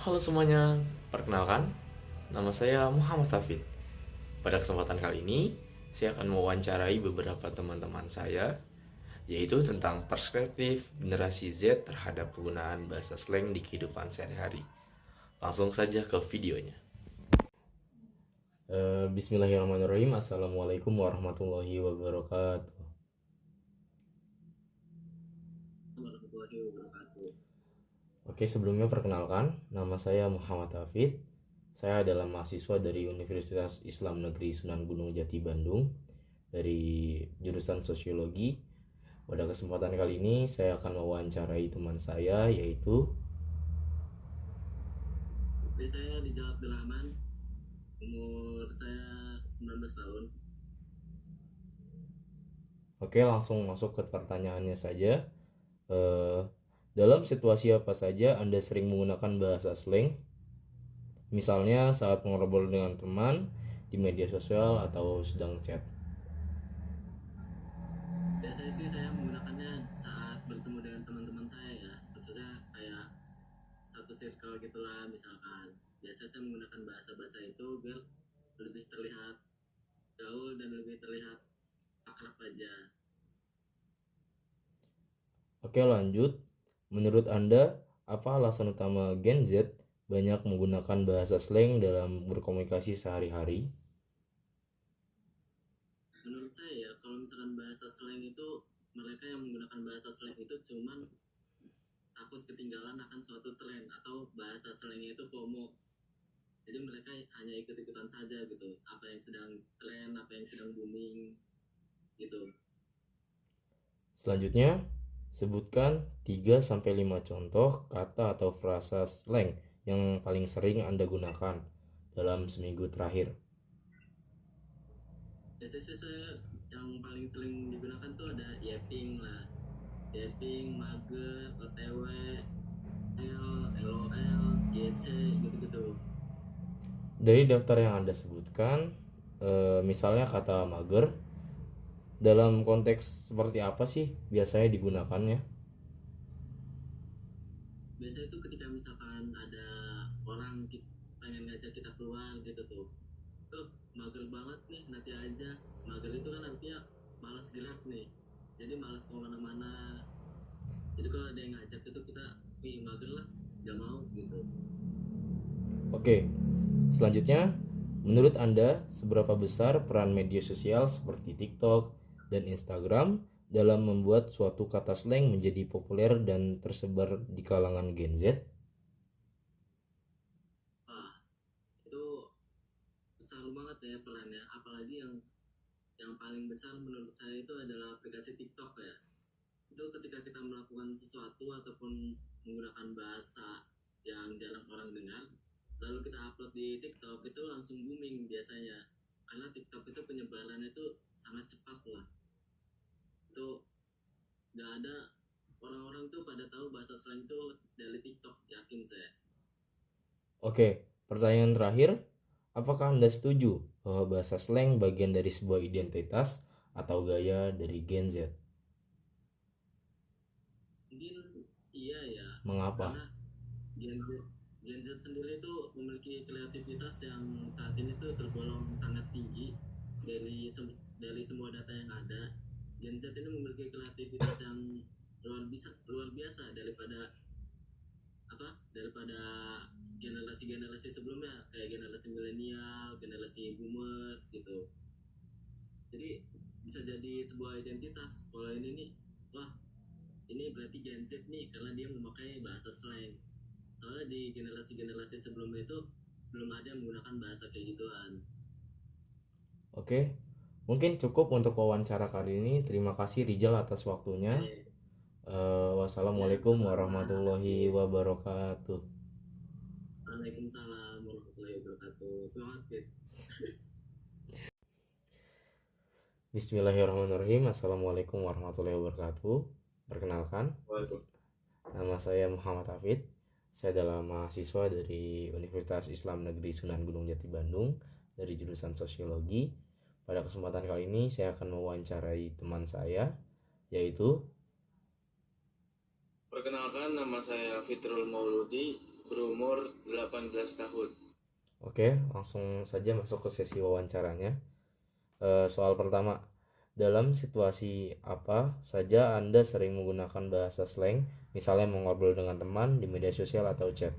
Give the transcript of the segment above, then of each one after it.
Halo semuanya, perkenalkan, nama saya Muhammad Hafid. Pada kesempatan kali ini, saya akan mewawancarai beberapa teman-teman saya, yaitu tentang perspektif generasi Z terhadap penggunaan bahasa slang di kehidupan sehari-hari. Langsung saja ke videonya. Bismillahirrahmanirrahim. Assalamualaikum warahmatullahi wabarakatuh. Warahmatullahi wabarakatuh. Oke, sebelumnya perkenalkan, nama saya Muhammad Hafid. Saya adalah mahasiswa dari Universitas Islam Negeri Sunan Gunung Jati Bandung dari jurusan Sosiologi. Pada kesempatan kali ini saya akan mewawancarai teman saya yaitu Seperti saya dijawab Abdurrahman, umur saya 19 tahun. Oke, langsung masuk ke pertanyaannya saja. Dalam situasi apa saja Anda sering menggunakan bahasa slang? Misalnya saat mengobrol dengan teman, di media sosial, atau sedang chat. Biasanya sih saya menggunakannya saat bertemu dengan teman-teman saya ya, khususnya kayak satu circle gitulah misalkan. Biasanya saya menggunakan bahasa-bahasa itu biar lebih terlihat gaul dan lebih terlihat akrab aja. Oke, lanjut. Menurut Anda, apa alasan utama Gen Z banyak menggunakan bahasa slang dalam berkomunikasi sehari-hari? Menurut saya ya, kalau misalkan bahasa slang itu, mereka yang menggunakan bahasa slang itu cuman takut ketinggalan akan suatu tren atau bahasa slangnya itu FOMO. Jadi mereka hanya ikut-ikutan saja gitu, apa yang sedang tren, apa yang sedang booming gitu. Selanjutnya, sebutkan 3-5 contoh kata atau frasa slang yang paling sering Anda gunakan dalam seminggu terakhir. Biasanya saya yang paling sering digunakan tuh ada yapping lah, yapping, mager, OTW, L, LOL, GC gitu-gitu. Dari daftar yang Anda sebutkan, misalnya kata mager, dalam konteks seperti apa sih biasanya digunakannya? Biasanya itu ketika misalkan ada orang pengen ngajak kita keluar gitu tuh mager banget nih, nanti aja. Mager itu kan artinya malas gerak nih, jadi malas kemana-mana. Jadi kalau ada yang ngajak itu kita mager lah, gak mau gitu. Oke, selanjutnya, menurut Anda seberapa besar peran media sosial seperti TikTok dan Instagram dalam membuat suatu kata slang menjadi populer dan tersebar di kalangan Gen Z? Wah, itu besar banget ya perannya. Apalagi yang paling besar menurut saya itu adalah aplikasi TikTok ya. Itu ketika kita melakukan sesuatu ataupun menggunakan bahasa yang jarang orang dengar, lalu kita upload di TikTok, itu langsung booming biasanya. Karena TikTok itu penyebarannya itu sangat cepat lah. Itu nggak ada, orang-orang tuh pada tahu bahasa slang itu dari TikTok, yakin saya. Oke, pertanyaan terakhir, apakah Anda setuju bahwa bahasa slang bagian dari sebuah identitas atau gaya dari Gen Z? Mungkin iya ya, Mengapa? karena Gen Z, Gen Z sendiri itu memiliki kreativitas yang saat ini tuh tergolong sangat tinggi dari semua data yang ada. Gen Z ini memiliki kreativitas yang luar biasa daripada daripada generasi-generasi sebelumnya kayak generasi milenial, generasi boomer gitu. Jadi bisa jadi sebuah identitas kalau ini nih, wah ini berarti Gen Z nih karena dia memakai bahasa slang. Soalnya di generasi-generasi sebelumnya itu belum ada yang menggunakan bahasa kayak gituan. Oke, mungkin cukup untuk wawancara kali ini. Terima kasih Rijal atas waktunya. Oke, ya Wassalamualaikum sama-sama. warahmatullahi wabarakatuh. Waalaikumsalam warahmatullahi wabarakatuh. Semangat, Fit. Bismillahirrahmanirrahim. Assalamualaikum warahmatullahi wabarakatuh. Perkenalkan, nama saya Muhammad Hafid. Saya adalah mahasiswa dari Universitas Islam Negeri Sunan Gunung Jati Bandung dari jurusan Sosiologi. Pada kesempatan kali ini saya akan mewawancarai teman saya, yaitu Perkenalkan, nama saya Fitrul Mauludi. berumur 18 tahun. Oke, langsung saja masuk ke sesi wawancaranya. Soal pertama, dalam situasi apa saja Anda sering menggunakan bahasa slang, misalnya mengobrol dengan teman di media sosial atau chat?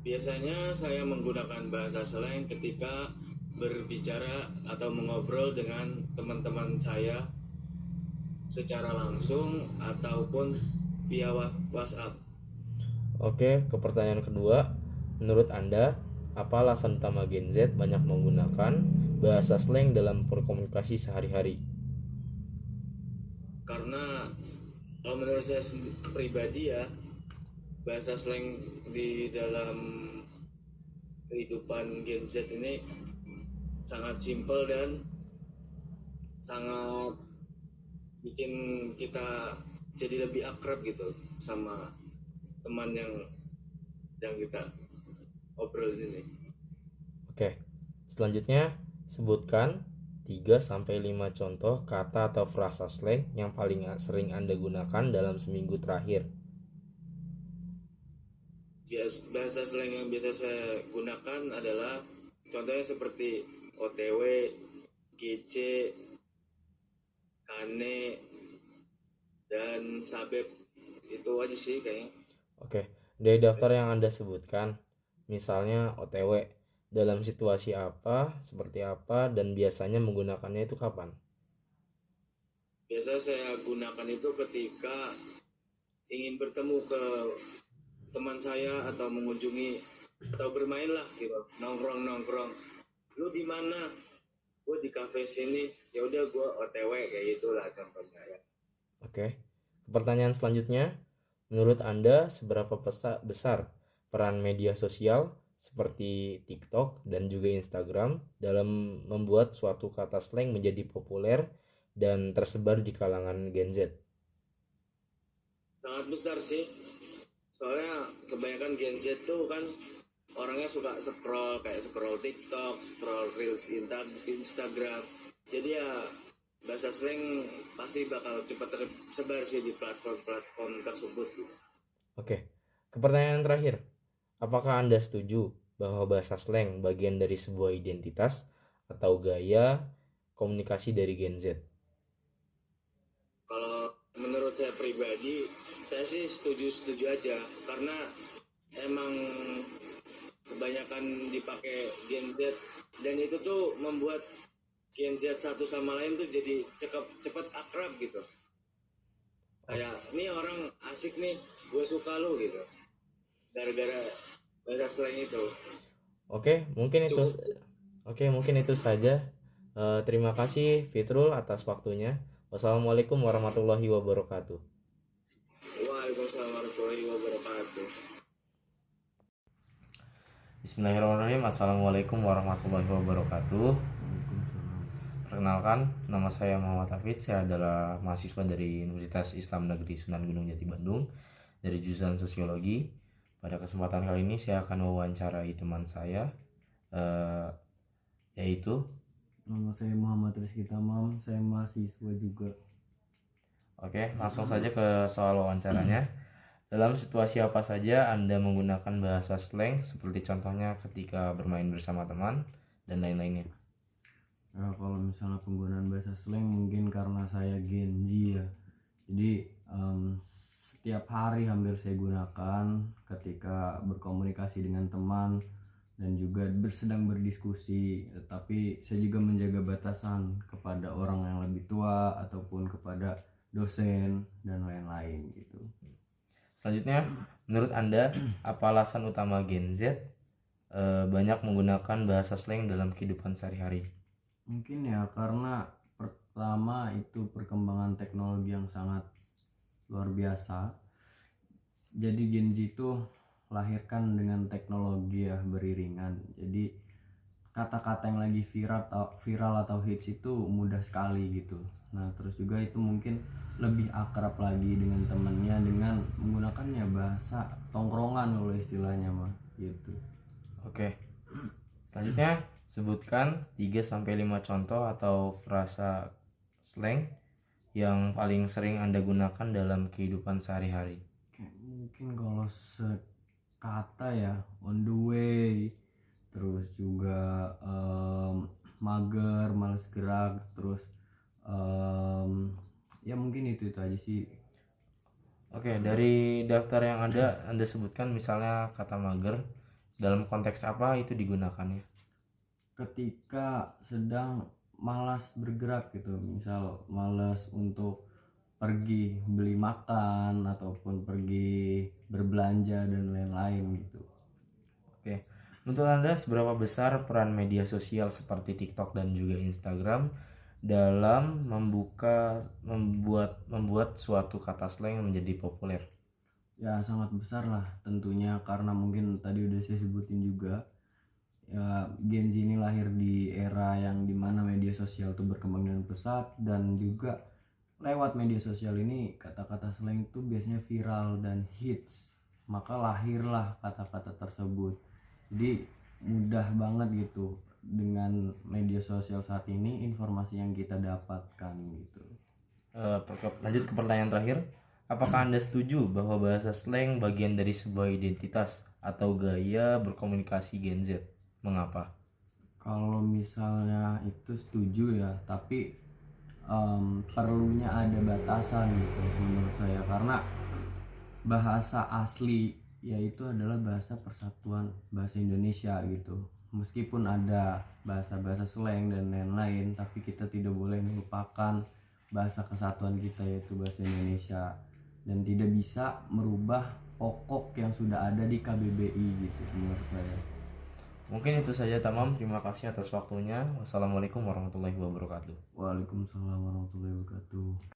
Biasanya saya menggunakan bahasa slang ketika berbicara atau mengobrol dengan teman-teman saya secara langsung ataupun via WhatsApp. Oke, ke pertanyaan kedua, menurut Anda, apa alasan utama Gen Z banyak menggunakan bahasa slang dalam berkomunikasi sehari-hari? Karena kalau menurut saya pribadi ya, bahasa slang di dalam kehidupan Gen Z ini sangat simpel dan sangat bikin kita jadi lebih akrab gitu sama teman yang kita obrol ini. Oke, selanjutnya sebutkan 3-5 contoh kata atau frasa slang yang paling sering Anda gunakan dalam seminggu terakhir. Bahasa slang yang biasa saya gunakan adalah contohnya seperti OTW, GC, Kane, dan Sabep. Itu aja sih kayaknya. Oke, dari daftar yang Anda sebutkan, misalnya OTW, dalam situasi apa, seperti apa, dan biasanya menggunakannya itu kapan? Biasa saya gunakan itu ketika ingin bertemu ke teman saya atau mengunjungi atau bermain lah gitu, nongkrong. Lu di mana? Gue di kafe sini. Ya udah gue OTW kayak gitulah contohnya ya. Oke, pertanyaan selanjutnya, menurut Anda seberapa besar peran media sosial seperti TikTok dan juga Instagram dalam membuat suatu kata slang menjadi populer dan tersebar di kalangan Gen Z? Sangat besar sih. Soalnya kebanyakan Gen Z tuh kan orangnya suka scroll TikTok, scroll Reels Instagram. Jadi ya bahasa slang pasti bakal cepat tersebar sih di platform tersebut. Oke, ke pertanyaan terakhir. Apakah Anda setuju bahwa bahasa slang bagian dari sebuah identitas atau gaya komunikasi dari Gen Z? Kalau menurut saya pribadi, saya sih setuju aja karena emang kebanyakan dipakai Gen Z dan itu tuh membuat Gen Z satu sama lain tuh jadi cepat akrab gitu. Kayak ini orang asik nih, gue suka lu gitu. Gara-gara bahasa slang itu. Oke, mungkin itu saja. Terima kasih Fitrul atas waktunya. Wassalamualaikum warahmatullahi wabarakatuh. Waalaikumsalam warahmatullahi wabarakatuh. Bismillahirrahmanirrahim. Assalamualaikum warahmatullahi wabarakatuh. Perkenalkan, nama saya Muhammad Hafid. Saya adalah mahasiswa dari Universitas Islam Negeri Sunan Gunung Jati Bandung dari jurusan Sosiologi. Pada kesempatan kali ini saya akan mewawancarai teman saya, yaitu nama saya Muhammad Rizky Tamam, saya mahasiswa juga. Oke, langsung saja ke soal wawancaranya. Dalam situasi apa saja Anda menggunakan bahasa slang, seperti contohnya ketika bermain bersama teman dan lain-lainnya? Nah, kalau misalnya penggunaan bahasa slang mungkin karena saya Gen Z ya. Jadi setiap hari hampir saya gunakan ketika berkomunikasi dengan teman dan juga sedang berdiskusi. Tapi saya juga menjaga batasan kepada orang yang lebih tua ataupun kepada dosen dan lain-lain gitu. Selanjutnya, menurut Anda apa alasan utama Gen Z banyak menggunakan bahasa slang dalam kehidupan sehari-hari? Mungkin ya karena pertama itu perkembangan teknologi yang sangat luar biasa. Jadi Gen Z itu lahirkan dengan teknologi ya beriringan. Jadi kata-kata yang lagi viral atau hits itu mudah sekali gitu. Nah terus juga itu mungkin lebih akrab lagi dengan temannya dengan menggunakannya bahasa tongkrongan kalau istilahnya mah gitu. Oke. Selanjutnya sebutkan 3-5 contoh atau frasa slang yang paling sering Anda gunakan dalam kehidupan sehari-hari. Mungkin kalau kata ya, on the way, terus juga mager, males gerak, terus ya mungkin itu aja sih. Oke, dari daftar yang ada Anda sebutkan misalnya kata mager, dalam konteks apa itu digunakannya? Ketika sedang malas bergerak gitu, misal malas untuk pergi beli makan ataupun pergi berbelanja dan lain-lain gitu. Oke, menurut Anda seberapa besar peran media sosial seperti TikTok dan juga Instagram dalam membuat suatu kata slang menjadi populer? Ya sangat besar lah tentunya, karena mungkin tadi udah saya sebutin juga ya, Gen Z ini lahir di era yang dimana media sosial itu berkembang dengan pesat, dan juga lewat media sosial ini kata-kata slang itu biasanya viral dan hits, maka lahirlah kata-kata tersebut. Jadi mudah banget gitu dengan media sosial saat ini informasi yang kita dapatkan gitu. Lanjut ke pertanyaan terakhir. Apakah Anda setuju bahwa bahasa slang bagian dari sebuah identitas atau gaya berkomunikasi Gen Z? Mengapa? Kalau misalnya itu setuju ya, tapi perlunya ada batasan gitu menurut saya, karena bahasa asli yaitu adalah bahasa persatuan bahasa Indonesia gitu. Meskipun ada bahasa-bahasa slang dan lain-lain, tapi kita tidak boleh melupakan bahasa kesatuan kita yaitu bahasa Indonesia, dan tidak bisa merubah pokok yang sudah ada di KBBI gitu menurut saya. Mungkin itu saja Tamam. Terima kasih atas waktunya. Wassalamualaikum warahmatullahi wabarakatuh. Waalaikumsalam warahmatullahi wabarakatuh.